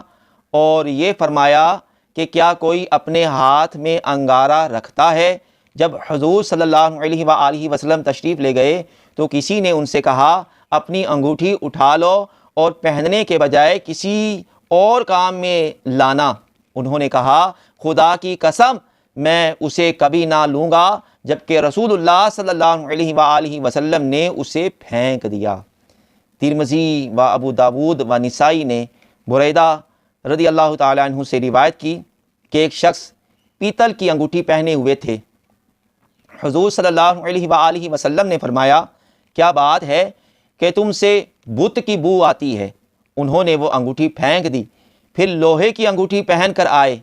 اور یہ فرمایا کہ کیا کوئی اپنے ہاتھ میں انگارہ رکھتا ہے؟ جب حضور صلی اللہ علیہ وآلہ وسلم تشریف لے گئے تو کسی نے ان سے کہا اپنی انگوٹھی اٹھا لو اور پہننے کے بجائے کسی اور کام میں لانا۔ انہوں نے کہا خدا کی قسم میں اسے کبھی نہ لوں گا، جبکہ رسول اللہ صلی اللہ علیہ وآلہ وسلم نے اسے پھینک دیا۔ ترمذی و ابو داود و نسائی نے بریدہ رضی اللہ تعالی عنہ سے روایت کی کہ ایک شخص پیتل کی انگوٹھی پہنے ہوئے تھے۔ حضور صلی اللہ علیہ وآلہ وسلم نے فرمایا کیا بات ہے کہ تم سے بت کی بو آتی ہے؟ انہوں نے وہ انگوٹھی پھینک دی، پھر لوہے کی انگوٹھی پہن کر آئے،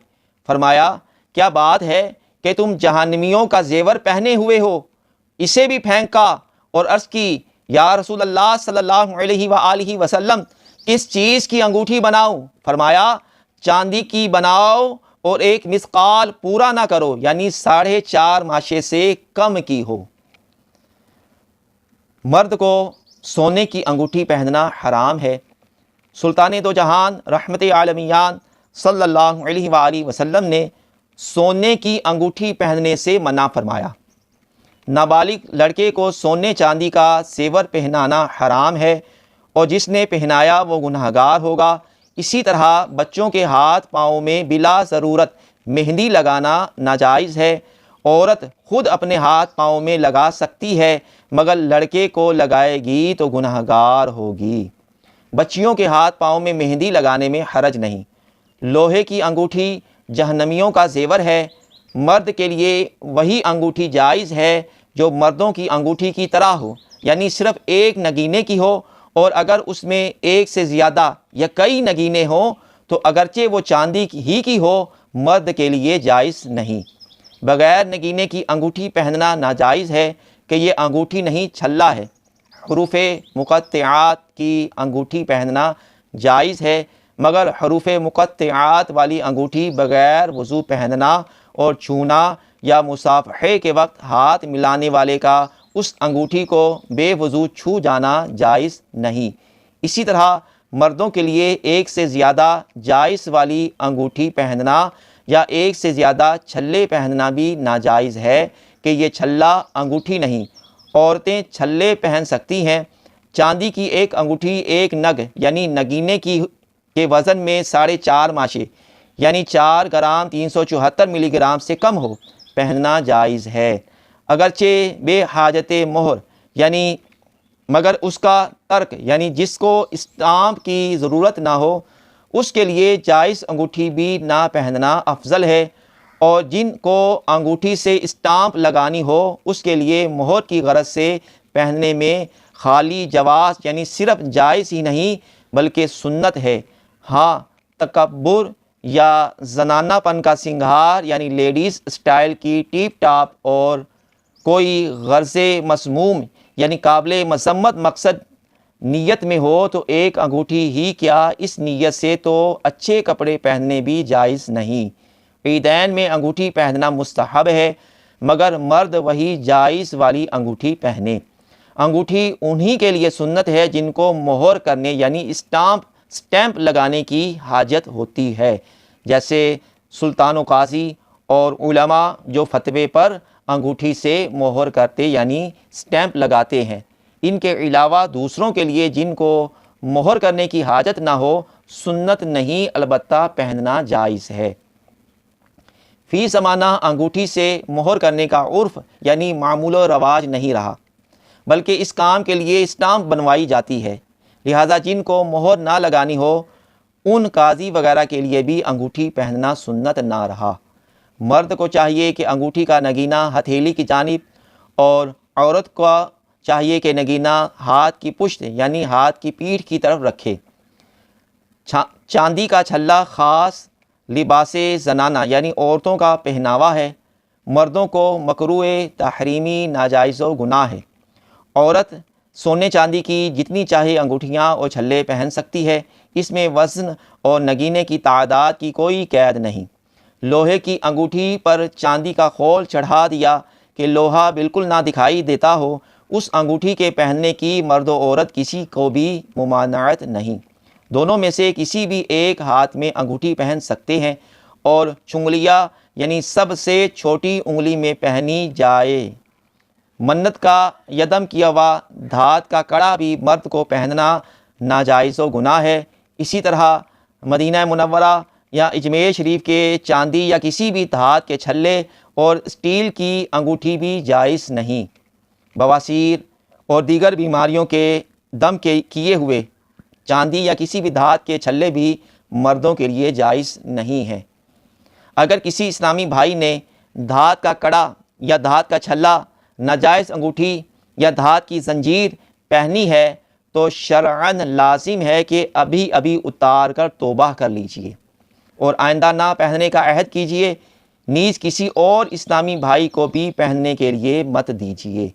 فرمایا کیا بات ہے کہ تم جہنمیوں کا زیور پہنے ہوئے ہو؟ اسے بھی پھینکا اور عرض کی یا رسول اللہ صلی اللہ علیہ وآلہ وسلم کس چیز کی انگوٹھی بناؤں؟ فرمایا چاندی کی بناؤ اور ایک مثقال پورا نہ کرو، یعنی 4.5 ماشے سے کم کی ہو۔ مرد کو سونے کی انگوٹھی پہننا حرام ہے۔ سلطان دو جہان رحمت عالمیان صلی اللہ علیہ وآلہ وسلم نے سونے کی انگوٹھی پہننے سے منع فرمایا۔ نابالغ لڑکے کو سونے چاندی کا زیور پہنانا حرام ہے اور جس نے پہنایا وہ گناہگار ہوگا۔ اسی طرح بچوں کے ہاتھ پاؤں میں بلا ضرورت مہندی لگانا ناجائز ہے عورت خود اپنے ہاتھ پاؤں میں لگا سکتی ہے مگر لڑکے کو لگائے گی تو گنہگار ہوگی۔ بچیوں کے ہاتھ پاؤں میں مہندی لگانے میں حرج نہیں۔ لوہے کی انگوٹھی جہنمیوں کا زیور ہے۔ مرد کے لیے وہی انگوٹھی جائز ہے جو مردوں کی انگوٹھی کی طرح ہو، یعنی صرف ایک نگینے کی ہو، اور اگر اس میں ایک سے زیادہ یا کئی نگینے ہوں تو اگرچہ وہ چاندی ہی کی ہو، مرد کے لیے جائز نہیں۔ بغیر نگینے کی انگوٹھی پہننا ناجائز ہے کہ یہ انگوٹھی نہیں چھلا ہے۔ حروف مقطعات کی انگوٹھی پہننا جائز ہے، مگر حروف مقطعات والی انگوٹھی بغیر وضو پہننا اور چھونا یا مصافحے کے وقت ہاتھ ملانے والے کا اس انگوٹھی کو بے وضو چھو جانا جائز نہیں۔ اسی طرح مردوں کے لیے ایک سے زیادہ جائز والی انگوٹھی پہننا یا ایک سے زیادہ چھلے پہننا بھی ناجائز ہے کہ یہ چھلا انگوٹھی نہیں۔ عورتیں چھلے پہن سکتی ہیں۔ چاندی کی ایک انگوٹھی ایک نگ یعنی نگینے کے وزن میں 4.5 ماشے یعنی 4 گرام 374 ملی گرام سے کم ہو پہننا جائز ہے، اگرچہ بے حاجت مہر یعنی مگر اس کا ترک یعنی جس کو اسٹامپ کی ضرورت نہ ہو اس کے لیے جائز انگوٹھی بھی نہ پہننا افضل ہے، اور جن کو انگوٹھی سے اسٹامپ لگانی ہو اس کے لیے مہر کی غرض سے پہننے میں خالی جواز یعنی صرف جائز ہی نہیں بلکہ سنت ہے۔ ہاں، تکبر یا زنانہ پن کا سنگھار یعنی لیڈیز اسٹائل کی ٹیپ ٹاپ اور کوئی غرض مسموم یعنی قابل مذمت مقصد نیت میں ہو تو ایک انگوٹھی ہی کیا، اس نیت سے تو اچھے کپڑے پہننے بھی جائز نہیں۔ عیدین میں انگوٹھی پہننا مستحب ہے، مگر مرد وہی جائز والی انگوٹھی پہنے۔ انگوٹھی انہی کے لیے سنت ہے جن کو مہر کرنے یعنی اسٹیمپ لگانے کی حاجت ہوتی ہے، جیسے سلطان و قاضی اور علماء جو فتوے پر انگوٹھی سے مہر کرتے یعنی اسٹیمپ لگاتے ہیں۔ ان کے علاوہ دوسروں کے لیے جن کو مہر کرنے کی حاجت نہ ہو سنت نہیں البتہ پہننا جائز ہے۔ فی زمانہ انگوٹھی سے مہر کرنے کا عرف یعنی معمول و رواج نہیں رہا، بلکہ اس کام کے لیے اسٹامپ بنوائی جاتی ہے، لہٰذا جن کو مہر نہ لگانی ہو ان قاضی وغیرہ کے لیے بھی انگوٹھی پہننا سنت نہ رہا۔ مرد کو چاہیے کہ انگوٹھی کا نگینہ ہتھیلی کی جانب اور عورت کو چاہیے کہ نگینہ ہاتھ کی پشت یعنی ہاتھ کی پیٹھ کی طرف رکھے۔ چاندی کا چھلا خاص لباس زنانہ یعنی عورتوں کا پہناوا ہے، مردوں کو مکروہ تحریمی ناجائز و گناہ ہے۔ عورت سونے چاندی کی جتنی چاہے انگوٹھیاں اور چھلے پہن سکتی ہے، اس میں وزن اور نگینے کی تعداد کی کوئی قید نہیں۔ لوہے کی انگوٹھی پر چاندی کا خول چڑھا دیا کہ لوہا بالکل نہ دکھائی دیتا ہو، اس انگوٹھی کے پہننے کی مرد و عورت کسی کو بھی ممانعت نہیں۔ دونوں میں سے کسی بھی ایک ہاتھ میں انگوٹھی پہن سکتے ہیں، اور چنگلیاں یعنی سب سے چھوٹی انگلی میں پہنی جائے۔ منت کا یدم کیا ہوا دھات کا کڑا بھی مرد کو پہننا ناجائز و گناہ ہے۔ اسی طرح مدینہ منورہ یا اجمیر شریف کے چاندی یا کسی بھی دھات کے چھلے اور اسٹیل کی انگوٹھی بھی جائز نہیں۔ بواسیر اور دیگر بیماریوں کے دم کیے ہوئے چاندی یا کسی بھی دھات کے چھلے بھی مردوں کے لیے جائز نہیں ہیں۔ اگر کسی اسلامی بھائی نے دھات کا کڑا یا دھات کا چھلا، ناجائز انگوٹھی یا دھات کی زنجیر پہنی ہے تو شرعاً لازم ہے کہ ابھی اتار کر توبہ کر لیجئے اور آئندہ نہ پہننے کا عہد کیجئے، نیز کسی اور اسلامی بھائی کو بھی پہننے کے لیے مت دیجئے۔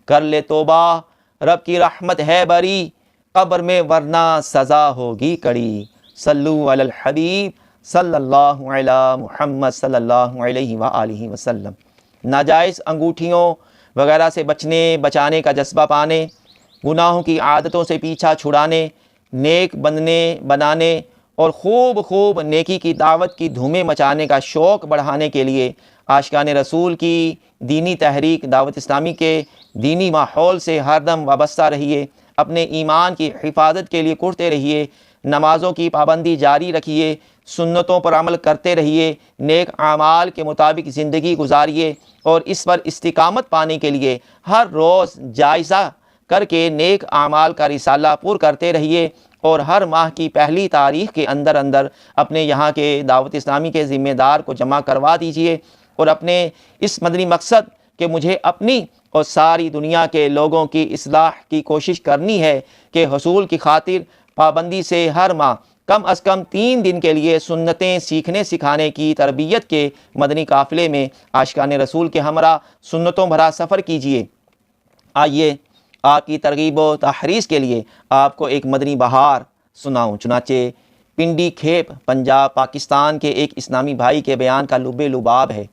کر لے توبہ، رب کی رحمت ہے بری، قبر میں ورنہ سزا ہوگی کڑی۔ صلو علی الحبیب صلی اللہ علی محمد صلی اللہ علیہ وآلہ وسلم۔ ناجائز انگوٹھیوں وغیرہ سے بچانے کا جذبہ پانے، گناہوں کی عادتوں سے پیچھا چھڑانے، نیک بنانے اور خوب نیکی کی دعوت کی دھومیں مچانے کا شوق بڑھانے کے لیے عاشقان رسول کی دینی تحریک دعوت اسلامی کے دینی ماحول سے ہر دم وابستہ رہیے، اپنے ایمان کی حفاظت کے لیے کرتے رہیے، نمازوں کی پابندی جاری رکھیے، سنتوں پر عمل کرتے رہیے، نیک اعمال کے مطابق زندگی گزاریے اور اس پر استقامت پانے کے لیے ہر روز جائزہ کر کے نیک اعمال کا رسالہ پر کرتے رہیے، اور ہر ماہ کی پہلی تاریخ کے اندر اپنے یہاں کے دعوت اسلامی کے ذمہ دار کو جمع کروا دیجئے، اور اپنے اس مدنی مقصد کہ مجھے اپنی اور ساری دنیا کے لوگوں کی اصلاح کی کوشش کرنی ہے کہ حصول کی خاطر پابندی سے ہر ماہ کم از کم 3 دن کے لیے سنتیں سیکھنے سکھانے کی تربیت کے مدنی قافلے میں عاشقان رسول کے ہمراہ سنتوں بھرا سفر کیجیے۔ آئیے آپ کی ترغیب و تحریض کے لیے آپ کو ایک مدنی بہار سناؤں۔ چنانچہ پنڈی کھیپ پنجاب پاکستان کے ایک اسلامی بھائی کے بیان کا لب لباب ہے۔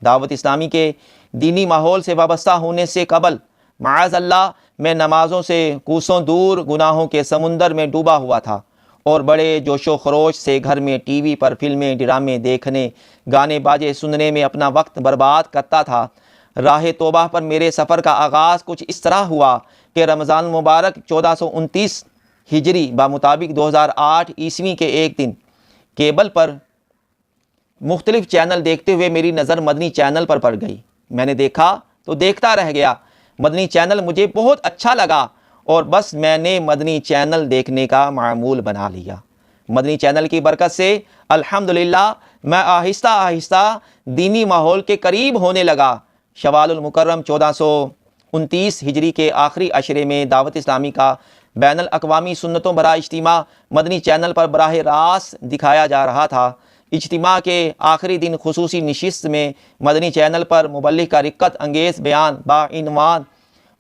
دعوت اسلامی کے دینی ماحول سے وابستہ ہونے سے قبل معاذ اللہ میں نمازوں سے کوسوں دور گناہوں کے سمندر میں ڈوبا ہوا تھا، اور بڑے جوش و خروش سے گھر میں ٹی وی پر فلمیں ڈرامے دیکھنے، گانے باجے سننے میں اپنا وقت برباد کرتا تھا۔ راہ توبہ پر میرے سفر کا آغاز کچھ اس طرح ہوا کہ رمضان مبارک 1429 ہجری بمطابق 2008 عیسوی کے ایک دن کیبل پر مختلف چینل دیکھتے ہوئے میری نظر مدنی چینل پر پڑ گئی۔ میں نے دیکھا تو دیکھتا رہ گیا۔ مدنی چینل مجھے بہت اچھا لگا اور بس میں نے مدنی چینل دیکھنے کا معمول بنا لیا۔ مدنی چینل کی برکت سے الحمدللہ میں آہستہ آہستہ دینی ماحول کے قریب ہونے لگا۔ شوال المکرم 1429 ہجری کے آخری عشرے میں دعوت اسلامی کا بین الاقوامی سنتوں بھرا اجتماع مدنی چینل پر براہ راست دکھایا جا رہا تھا۔ اجتماع کے آخری دن خصوصی نشست میں مدنی چینل پر مبلغ کا رقت انگیز بیان بعنوان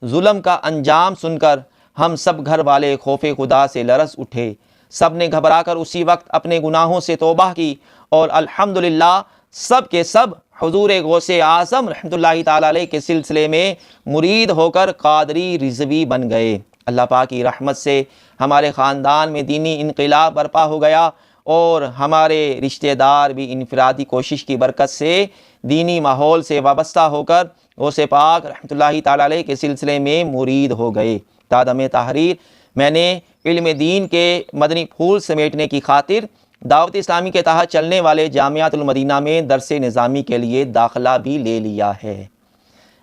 ظلم کا انجام سن کر ہم سب گھر والے خوف خدا سے لرز اٹھے۔ سب نے گھبرا کر اسی وقت اپنے گناہوں سے توبہ کی، اور الحمدللہ سب کے سب حضور غوث اعظم رحمۃ اللہ تعالی علیہ کے سلسلے میں مرید ہو کر قادری رضوی بن گئے۔ اللہ پاک کی رحمت سے ہمارے خاندان میں دینی انقلاب برپا ہو گیا، اور ہمارے رشتہ دار بھی انفرادی کوشش کی برکت سے دینی ماحول سے وابستہ ہو کر غوث پاک رحمۃ اللہ تعالی علیہ کے سلسلے میں مرید ہو گئے۔ تادم تحریر میں نے علم دین کے مدنی پھول سمیٹنے کی خاطر دعوت اسلامی کے تحت چلنے والے جامعۃ المدینہ میں درس نظامی کے لیے داخلہ بھی لے لیا ہے۔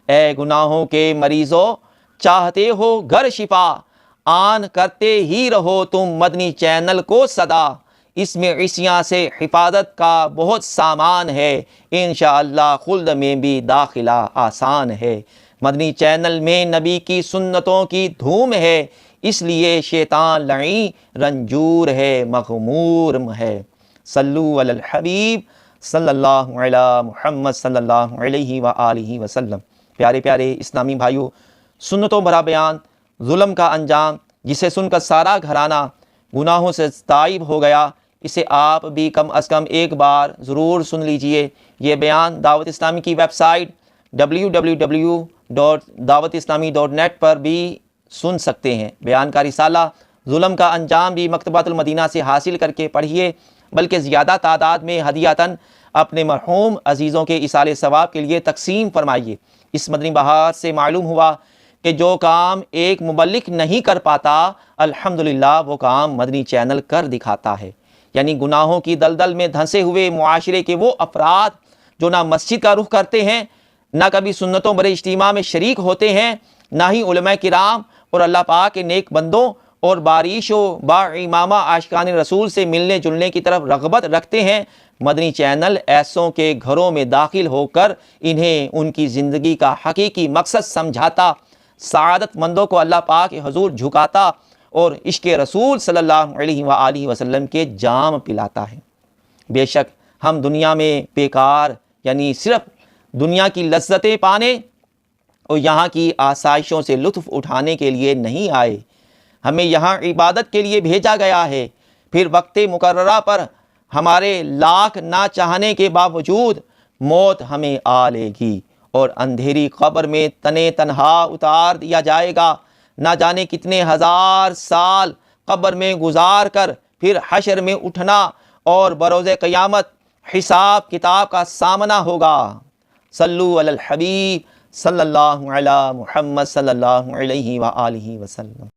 اے گناہوں کے مریضوں، چاہتے ہو گھر شفا، آن کرتے ہی رہو تم مدنی چینل کو صدا۔ اس میں عصیاں سے حفاظت کا بہت سامان ہے، انشاءاللہ خلد میں بھی داخلہ آسان ہے۔ مدنی چینل میں نبی کی سنتوں کی دھوم ہے، اس لیے شیطان لعین رنجور ہے، مغمور ہے۔ صلو علی الحبیب صلی اللہ علی محمد صلی اللہ علیہ وآلہ وسلم۔ پیارے پیارے اسلامی بھائیوں، سنتوں بھرا بیان ظلم کا انجام، جسے سن کر سارا گھرانہ گناہوں سے تائب ہو گیا، اسے آپ بھی کم از کم ایک بار ضرور سن لیجئے۔ یہ بیان دعوت اسلامی کی ویب سائٹ www.dawatislami.net پر بھی سن سکتے ہیں۔ بیان کا رسالہ ظلم کا انجام بھی مکتبۃ المدینہ سے حاصل کر کے پڑھیے، بلکہ زیادہ تعداد میں ہدیۃً اپنے مرحوم عزیزوں کے ایصال ثواب کے لیے تقسیم فرمائیے۔ اس مدنی بہار سے معلوم ہوا کہ جو کام ایک مبلغ نہیں کر پاتا، الحمدللہ وہ کام مدنی چینل کر دکھاتا ہے۔ یعنی گناہوں کی دلدل میں دھنسے ہوئے معاشرے کے وہ افراد جو نہ مسجد کا رخ کرتے ہیں، نہ کبھی سنتوں بھرے اجتماع میں شریک ہوتے ہیں، نہ ہی علماء کرام اور اللہ پاک کے نیک بندوں اور بارش و با امامہ عاشقان رسول سے ملنے جلنے کی طرف رغبت رکھتے ہیں، مدنی چینل ایسوں کے گھروں میں داخل ہو کر انہیں ان کی زندگی کا حقیقی مقصد سمجھاتا، سعادت مندوں کو اللہ پاک کے حضور جھکاتا اور عشق رسول صلی اللہ علیہ وآلہ وسلم کے جام پلاتا ہے۔ بے شک ہم دنیا میں بیکار، یعنی صرف دنیا کی لذتیں پانے اور یہاں کی آسائشوں سے لطف اٹھانے کے لیے نہیں آئے، ہمیں یہاں عبادت کے لیے بھیجا گیا ہے۔ پھر وقت مقررہ پر ہمارے لاکھ نہ چاہنے کے باوجود موت ہمیں آ لے گی، اور اندھیری قبر میں تنے تنہا اتار دیا جائے گا۔ نہ جانے کتنے ہزار سال قبر میں گزار کر پھر حشر میں اٹھنا اور بروز قیامت حساب کتاب کا سامنا ہوگا۔ صلو علی الحبیب صلی اللہ علی محمد صلی اللہ علیہ وآلہ وسلم۔